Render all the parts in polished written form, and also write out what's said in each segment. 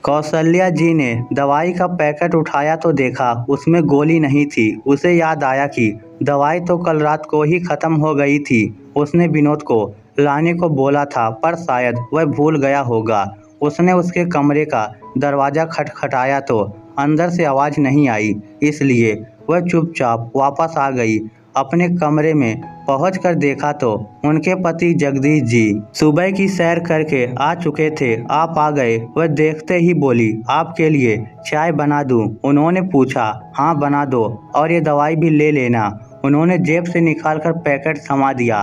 कौशल्या जी ने दवाई का पैकेट उठाया तो देखा उसमें गोली नहीं थी। उसे याद आया कि दवाई तो कल रात को ही खत्म हो गई थी। उसने विनोद को लाने को बोला था पर शायद वह भूल गया होगा। उसने उसके कमरे का दरवाज़ा खटखटाया तो अंदर से आवाज़ नहीं आई, इसलिए वह चुपचाप वापस आ गई। अपने कमरे में पहुंचकर देखा तो उनके पति जगदीश जी सुबह की सैर करके आ चुके थे। आप आ गए, वह देखते ही बोली, आपके लिए चाय बना दूं? उन्होंने पूछा, हाँ बना दो, और ये दवाई भी ले लेना। उन्होंने जेब से निकालकर पैकेट थमा दिया।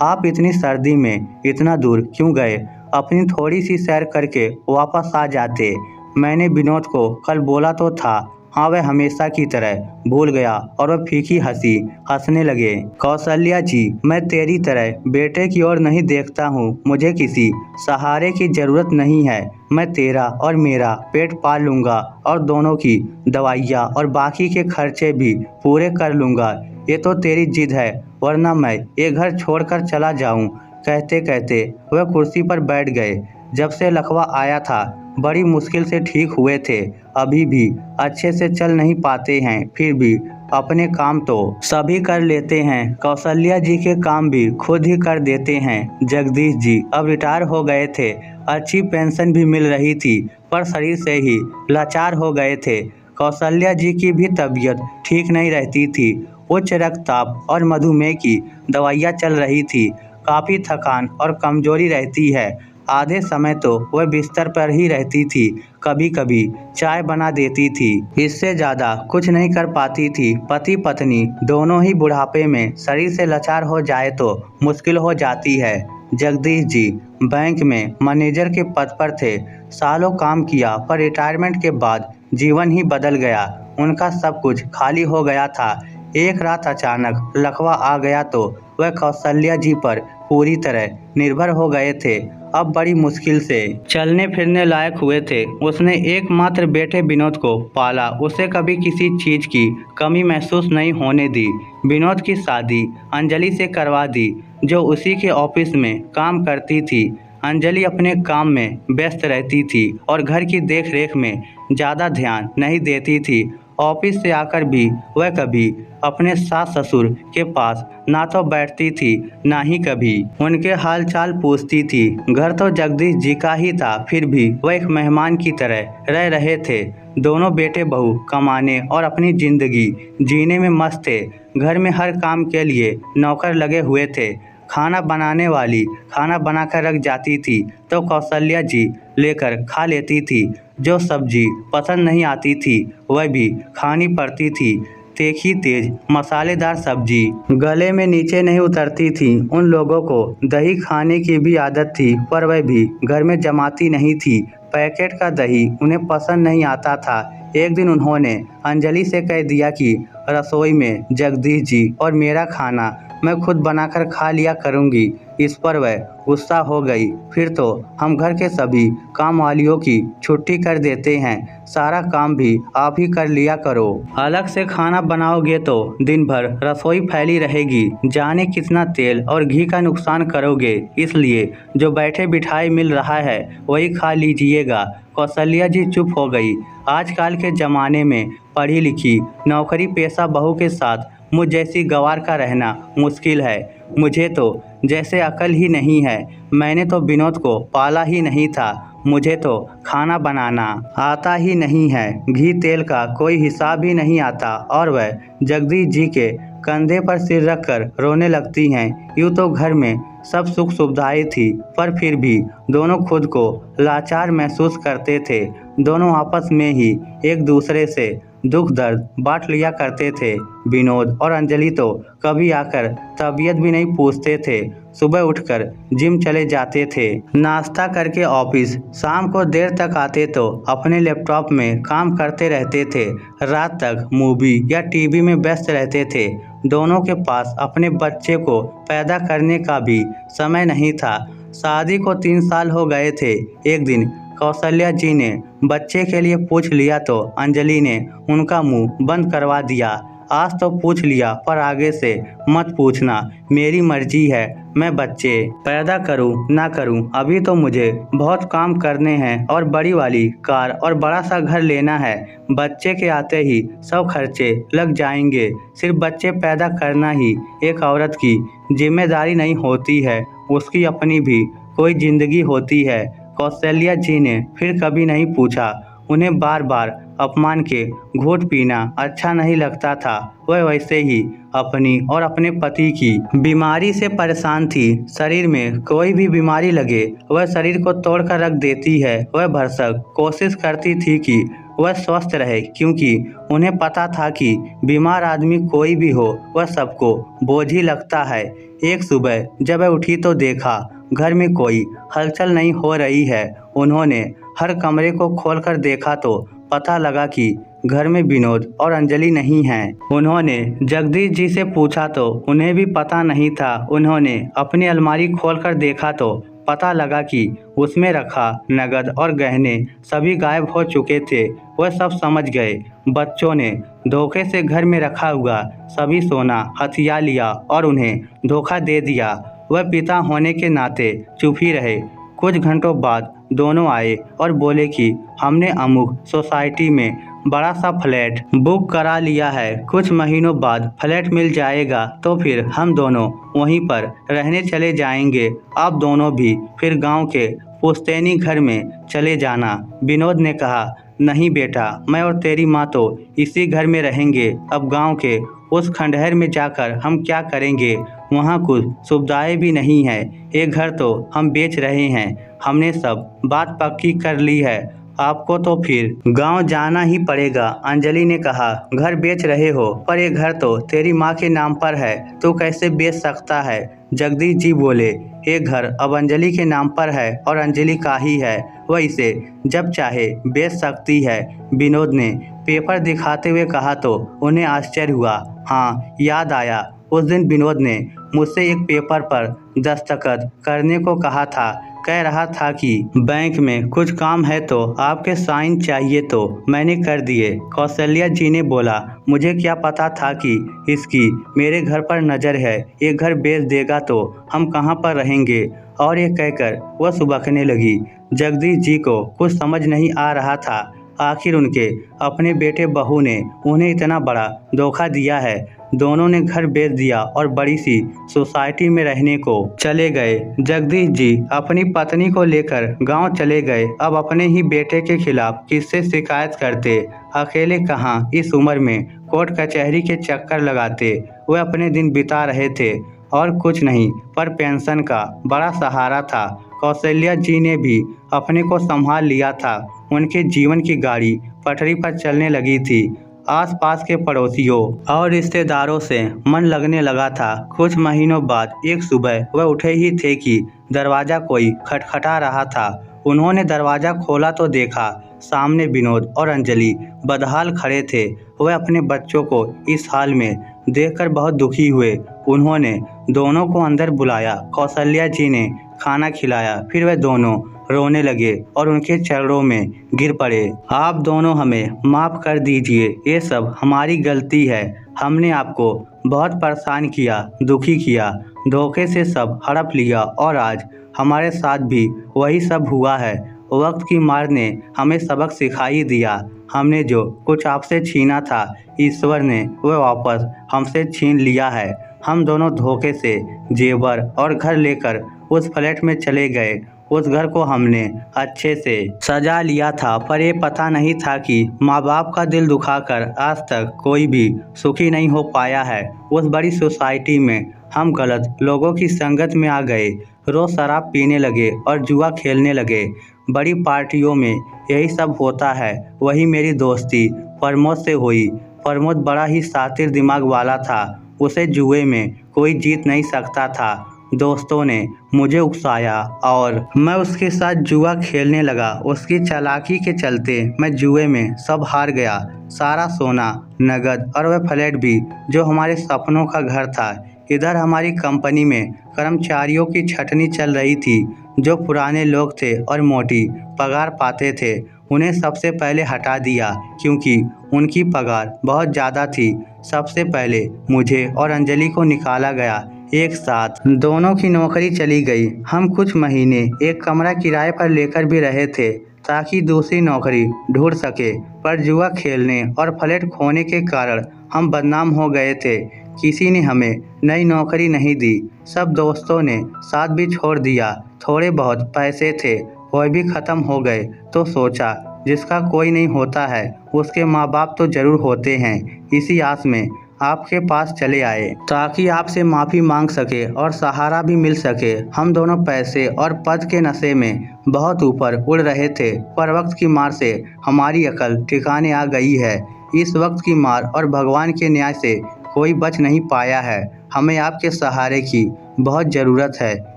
आप इतनी सर्दी में इतना दूर क्यों गए? अपनी थोड़ी सी सैर करके वापस आ जाते। मैंने विनोद को कल बोला तो था। हाँ, वह हमेशा की तरह भूल गया और वह फीकी हंसी हंसने लगे। कौशल्या जी, मैं तेरी तरह बेटे की ओर नहीं देखता हूँ। मुझे किसी सहारे की जरूरत नहीं है। मैं तेरा और मेरा पेट पाल लूँगा और दोनों की दवाइयाँ और बाकी के खर्चे भी पूरे कर लूँगा। ये तो तेरी जिद है, वरना मैं ये घर छोड़कर चला जाऊँ। कहते कहते वह कुर्सी पर बैठ गए। जब से लकवा आया था बड़ी मुश्किल से ठीक हुए थे। अभी भी अच्छे से चल नहीं पाते हैं, फिर भी अपने काम तो सभी कर लेते हैं। कौशल्या जी के काम भी खुद ही कर देते हैं। जगदीश जी अब रिटायर हो गए थे। अच्छी पेंशन भी मिल रही थी, पर शरीर से ही लाचार हो गए थे। कौशल्या जी की भी तबीयत ठीक नहीं रहती थी। उच्च रक्तचाप और मधुमेह की दवाइयाँ चल रही थी। काफ़ी थकान और कमजोरी रहती है। आधे समय तो वह बिस्तर पर ही रहती थी। कभी कभी चाय बना देती थी, इससे ज़्यादा कुछ नहीं कर पाती थी। पति पत्नी दोनों ही बुढ़ापे में शरीर से लाचार हो जाए तो मुश्किल हो जाती है। जगदीश जी बैंक में मैनेजर के पद पर थे। सालों काम किया, पर रिटायरमेंट के बाद जीवन ही बदल गया। उनका सब कुछ खाली हो गया था। एक रात अचानक लकवा आ गया तो वह कौशल्या जी पर पूरी तरह निर्भर हो गए थे। अब बड़ी मुश्किल से चलने फिरने लायक हुए थे। उसने एकमात्र बेटे विनोद को पाला। उसे कभी किसी चीज की कमी महसूस नहीं होने दी। विनोद की शादी अंजलि से करवा दी, जो उसी के ऑफिस में काम करती थी। अंजलि अपने काम में व्यस्त रहती थी और घर की देखरेख में ज़्यादा ध्यान नहीं देती थी। ऑफिस से आकर भी वह कभी अपने सास ससुर के पास ना तो बैठती थी, ना ही कभी उनके हाल चाल पूछती थी। घर तो जगदीश जी का ही था, फिर भी वह एक मेहमान की तरह रह रहे थे। दोनों बेटे बहू कमाने और अपनी जिंदगी जीने में मस्त थे। घर में हर काम के लिए नौकर लगे हुए थे। खाना बनाने वाली खाना बनाकर रख जाती थी तो कौशल्या जी लेकर खा लेती थी। जो सब्जी पसंद नहीं आती थी वह भी खानी पड़ती थी। तीखी तेज मसालेदार सब्जी गले में नीचे नहीं उतरती थी। उन लोगों को दही खाने की भी आदत थी, पर वह भी घर में जमाती नहीं थी। पैकेट का दही उन्हें पसंद नहीं आता था। एक दिन उन्होंने अंजलि से कह दिया कि रसोई में जगदीश जी और मेरा खाना मैं खुद बनाकर खा लिया करूंगी। इस पर वह गुस्सा हो गई। फिर तो हम घर के सभी काम वालियों की छुट्टी कर देते हैं। सारा काम भी आप ही कर लिया करो। अलग से खाना बनाओगे तो दिन भर रसोई फैली रहेगी। जाने कितना तेल और घी का नुकसान करोगे। इसलिए जो बैठे बिठाए मिल रहा है वही खा लीजिएगा। कौशल्या जी चुप हो गई। आजकल के ज़माने में पढ़ी लिखी नौकरी पेशा बहू के साथ मुझ जैसी गंवार का रहना मुश्किल है। मुझे तो जैसे अकल ही नहीं है। मैंने तो विनोद को पाला ही नहीं था। मुझे तो खाना बनाना आता ही नहीं है। घी तेल का कोई हिसाब ही नहीं आता। और वह जगदीश जी के कंधे पर सिर रखकर रोने लगती हैं। यूँ तो घर में सब सुख सुविधाएं थी, पर फिर भी दोनों खुद को लाचार महसूस करते थे। दोनों आपस में ही एक दूसरे से दुख दर्द बांट लिया करते थे। विनोद और अंजलि तो कभी आकर तबीयत भी नहीं पूछते थे। सुबह उठकर जिम चले जाते थे, नाश्ता करके ऑफिस, शाम को देर तक आते तो अपने लैपटॉप में काम करते रहते थे। रात तक मूवी या टीवी में व्यस्त रहते थे। दोनों के पास अपने बच्चे को पैदा करने का भी समय नहीं था। शादी को 3 साल हो गए थे। एक दिन कौशल्या जी ने बच्चे के लिए पूछ लिया तो अंजलि ने उनका मुंह बंद करवा दिया। आज तो पूछ लिया पर आगे से मत पूछना, मेरी मर्जी है मैं बच्चे पैदा करूं ना करूं। अभी तो मुझे बहुत काम करने हैं और बड़ी वाली कार और बड़ा सा घर लेना है। बच्चे के आते ही सब खर्चे लग जाएंगे। सिर्फ बच्चे पैदा करना ही एक औरत की जिम्मेदारी नहीं होती है, उसकी अपनी भी कोई जिंदगी होती है। कौशल्या जी ने फिर कभी नहीं पूछा। उन्हें बार बार अपमान के घूंट पीना अच्छा नहीं लगता था। वह वैसे ही अपनी और अपने पति की बीमारी से परेशान थी। शरीर में कोई भी बीमारी लगे वह शरीर को तोड़कर रख देती है। वह भरसक कोशिश करती थी कि वह स्वस्थ रहे, क्योंकि उन्हें पता था कि बीमार आदमी कोई भी हो वह सबको बोझ ही लगता है। एक सुबह जब वह उठी तो देखा घर में कोई हलचल नहीं हो रही है। उन्होंने हर कमरे को खोलकर देखा तो पता लगा कि घर में विनोद और अंजलि नहीं हैं। उन्होंने जगदीश जी से पूछा तो उन्हें भी पता नहीं था। उन्होंने अपनी अलमारी खोलकर देखा तो पता लगा कि उसमें रखा नगद और गहने सभी गायब हो चुके थे। वह सब समझ गए। बच्चों ने धोखे से घर में रखा हुआ सभी सोना हथिया लिया और उन्हें धोखा दे दिया। वह पिता होने के नाते चुप ही रहे। कुछ घंटों बाद दोनों आए और बोले कि हमने अमुक सोसाइटी में बड़ा सा फ्लैट बुक करा लिया है। कुछ महीनों बाद फ्लैट मिल जाएगा तो फिर हम दोनों वहीं पर रहने चले जाएंगे। आप दोनों भी फिर गांव के पुश्तैनी घर में चले जाना। विनोद ने कहा, नहीं बेटा, मैं और तेरी माँ तो इसी घर में रहेंगे। अब गांव के उस खंडहर में जाकर हम क्या करेंगे? वहाँ कुछ सुविधाएं भी नहीं है। एक घर तो हम बेच रहे हैं। हमने सब बात पक्की कर ली है। आपको तो फिर गांव जाना ही पड़ेगा। अंजलि ने कहा, घर बेच रहे हो पर ये घर तो तेरी माँ के नाम पर है, तू कैसे बेच सकता है? जगदीश जी बोले, ये घर अब अंजलि के नाम पर है और अंजलि का ही है। वह इसे जब चाहे बेच सकती है। विनोद ने पेपर दिखाते हुए कहा तो उन्हें आश्चर्य हुआ। हाँ, याद आया, उस दिन विनोद ने मुझसे एक पेपर पर दस्तखत करने को कहा था। कह रहा था कि बैंक में कुछ काम है तो आपके साइन चाहिए, तो मैंने कर दिए। कौशल्या जी ने बोला, मुझे क्या पता था कि इसकी मेरे घर पर नज़र है। ये घर बेच देगा तो हम कहाँ पर रहेंगे? और ये कहकर वह सुबकने लगी। जगदीश जी को कुछ समझ नहीं आ रहा था। आखिर उनके अपने बेटे बहू ने उन्हें इतना बड़ा धोखा दिया है। दोनों ने घर बेच दिया और बड़ी सी सोसाइटी में रहने को चले गए। जगदीश जी अपनी पत्नी को लेकर गांव चले गए। अब अपने ही बेटे के खिलाफ किससे शिकायत करते? अकेले कहाँ इस उम्र में कोर्ट कचहरी के चक्कर लगाते? वे अपने दिन बिता रहे थे और कुछ नहीं पर पेंशन का बड़ा सहारा था। कौशल्या जी ने भी अपने को संभाल लिया था। उनके जीवन की गाड़ी पटरी पर चलने लगी थी। आसपास के पड़ोसियों और रिश्तेदारों से मन लगने लगा था। कुछ महीनों बाद एक सुबह वह उठे ही थे कि दरवाज़ा कोई खटखटा रहा था। उन्होंने दरवाज़ा खोला तो देखा सामने विनोद और अंजलि बदहाल खड़े थे। वह अपने बच्चों को इस हाल में देखकर बहुत दुखी हुए। उन्होंने दोनों को अंदर बुलाया। कौशल्या जी ने खाना खिलाया। फिर वह दोनों रोने लगे और उनके चरणों में गिर पड़े। आप दोनों हमें माफ़ कर दीजिए, ये सब हमारी गलती है। हमने आपको बहुत परेशान किया, दुखी किया, धोखे से सब हड़प लिया और आज हमारे साथ भी वही सब हुआ है। वक्त की मार ने हमें सबक सिखाई दिया। हमने जो कुछ आपसे छीना था ईश्वर ने वह वापस हमसे छीन लिया है। हम दोनों धोखे से जेवर और घर लेकर उस फ्लैट में चले गए। उस घर को हमने अच्छे से सजा लिया था, पर ये पता नहीं था कि माँ बाप का दिल दुखाकर आज तक कोई भी सुखी नहीं हो पाया है। उस बड़ी सोसाइटी में हम गलत लोगों की संगत में आ गए। रोज़ शराब पीने लगे और जुआ खेलने लगे। बड़ी पार्टियों में यही सब होता है। वही मेरी दोस्ती प्रमोद से हुई। प्रमोद बड़ा ही शातिर दिमाग वाला था। उसे जुए में कोई जीत नहीं सकता था। दोस्तों ने मुझे उकसाया और मैं उसके साथ जुआ खेलने लगा। उसकी चालाकी के चलते मैं जुए में सब हार गया, सारा सोना, नगद और वह फ्लैट भी जो हमारे सपनों का घर था। इधर हमारी कंपनी में कर्मचारियों की छटनी चल रही थी। जो पुराने लोग थे और मोटी पगार पाते थे, उन्हें सबसे पहले हटा दिया क्योंकि उनकी पगार बहुत ज़्यादा थी। सबसे पहले मुझे और अंजलि को निकाला गया। एक साथ दोनों की नौकरी चली गई। हम कुछ महीने एक कमरा किराए पर लेकर भी रहे थे ताकि दूसरी नौकरी ढूंढ सके, पर जुआ खेलने और फ्लैट खोने के कारण हम बदनाम हो गए थे। किसी ने हमें नई नौकरी नहीं दी। सब दोस्तों ने साथ भी छोड़ दिया। थोड़े बहुत पैसे थे, वह भी ख़त्म हो गए। तो सोचा जिसका कोई नहीं होता है उसके माँ बाप तो ज़रूर होते हैं। इसी आस में आपके पास चले आए ताकि आपसे माफ़ी मांग सके और सहारा भी मिल सके। हम दोनों पैसे और पद के नशे में बहुत ऊपर उड़ रहे थे, पर वक्त की मार से हमारी अकल ठिकाने आ गई है। इस वक्त की मार और भगवान के न्याय से कोई बच नहीं पाया है। हमें आपके सहारे की बहुत ज़रूरत है।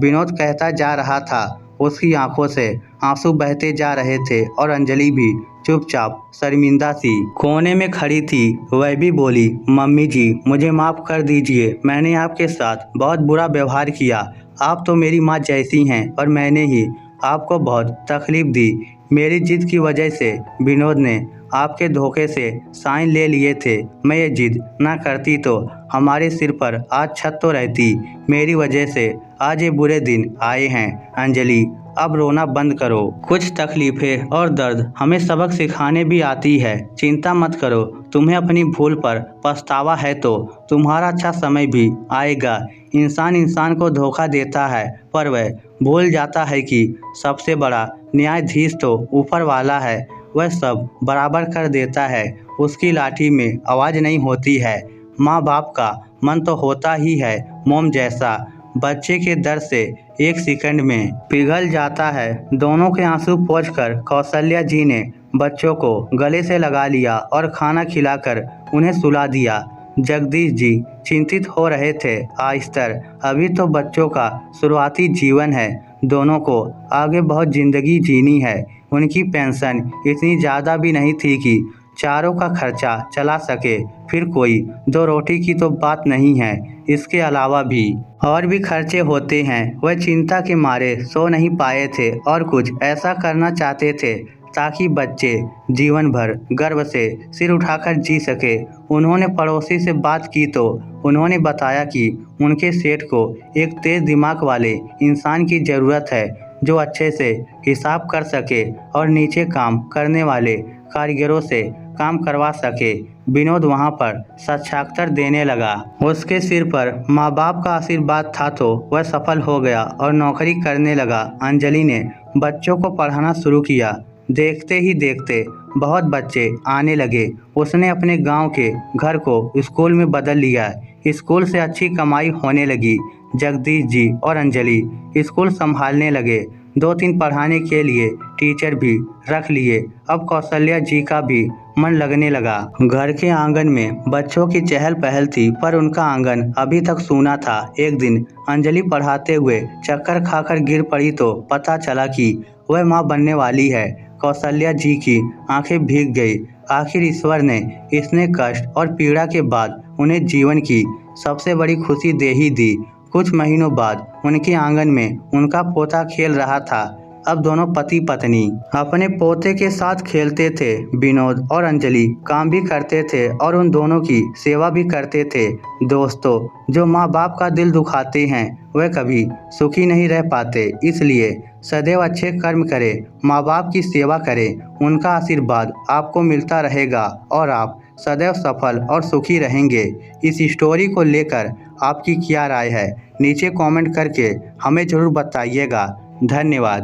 विनोद कहता जा रहा था। उसकी आंखों से आंसू बहते जा रहे थे और अंजलि भी चुपचाप शर्मिंदा सी कोने में खड़ी थी। वह भी बोली, मम्मी जी मुझे माफ़ कर दीजिए, मैंने आपके साथ बहुत बुरा व्यवहार किया। आप तो मेरी माँ जैसी हैं और मैंने ही आपको बहुत तकलीफ़ दी। मेरी जिद की वजह से विनोद ने आपके धोखे से साइन ले लिए थे। मैं ये जिद ना करती तो हमारे सिर पर आज छत तो रहती। मेरी वजह से आज ये बुरे दिन आए हैं। अंजलि अब रोना बंद करो। कुछ तकलीफ़ें और दर्द हमें सबक सिखाने भी आती है। चिंता मत करो, तुम्हें अपनी भूल पर पछतावा है तो तुम्हारा अच्छा समय भी आएगा। इंसान को धोखा देता है पर वह भूल जाता है कि सबसे बड़ा न्यायाधीश तो ऊपर वाला है। वह सब बराबर कर देता है। उसकी लाठी में आवाज़ नहीं होती है। माँ बाप का मन तो होता ही है मोम जैसा, बच्चे के दर्द से एक सेकंड में पिघल जाता है। दोनों के आंसू पोंछकर कौशल्या जी ने बच्चों को गले से लगा लिया और खाना खिलाकर उन्हें सुला दिया। जगदीश जी चिंतित हो रहे थे। आहिस्तर अभी तो बच्चों का शुरुआती जीवन है, दोनों को आगे बहुत ज़िंदगी जीनी है। उनकी पेंशन इतनी ज़्यादा भी नहीं थी कि चारों का खर्चा चला सके। फिर कोई दो रोटी की तो बात नहीं है, इसके अलावा भी और भी खर्चे होते हैं। वह चिंता के मारे सो नहीं पाए थे और कुछ ऐसा करना चाहते थे ताकि बच्चे जीवन भर गर्व से सिर उठाकर जी सके। उन्होंने पड़ोसी से बात की तो उन्होंने बताया कि उनके सेठ को एक तेज दिमाग वाले इंसान की ज़रूरत है जो अच्छे से हिसाब कर सके और नीचे काम करने वाले कारीगरों से काम करवा सके। विनोद वहां पर साक्षात्कार देने लगा। उसके सिर पर माँ बाप का आशीर्वाद था तो वह सफल हो गया और नौकरी करने लगा। अंजलि ने बच्चों को पढ़ाना शुरू किया। देखते ही देखते बहुत बच्चे आने लगे। उसने अपने गांव के घर को स्कूल में बदल लिया। स्कूल से अच्छी कमाई होने लगी। जगदीश जी और अंजलि स्कूल संभालने लगे। 2-3 पढ़ाने के लिए टीचर भी रख लिए। अब कौशल्या जी का भी मन लगने लगा। घर के आंगन में बच्चों की चहल पहल थी, पर उनका आंगन अभी तक सूना था। एक दिन अंजलि पढ़ाते हुए चक्कर खाकर गिर पड़ी तो पता चला कि वह माँ बनने वाली है। कौशल्या जी की आंखें भीग गई। आखिर ईश्वर ने इतने कष्ट और पीड़ा के बाद उन्हें जीवन की सबसे बड़ी खुशी दे ही दी। कुछ महीनों बाद उनके आंगन में उनका पोता खेल रहा था। अब दोनों पति पत्नी अपने पोते के साथ खेलते थे। विनोद और अंजलि काम भी करते थे और उन दोनों की सेवा भी करते थे। दोस्तों, जो माँ बाप का दिल दुखाते हैं वह कभी सुखी नहीं रह पाते। इसलिए सदैव अच्छे कर्म करें, माँ बाप की सेवा करें। उनका आशीर्वाद आपको मिलता रहेगा और आप सदैव सफल और सुखी रहेंगे। इस स्टोरी को लेकर आपकी क्या राय है, नीचे कमेंट करके हमें ज़रूर बताइएगा। धन्यवाद।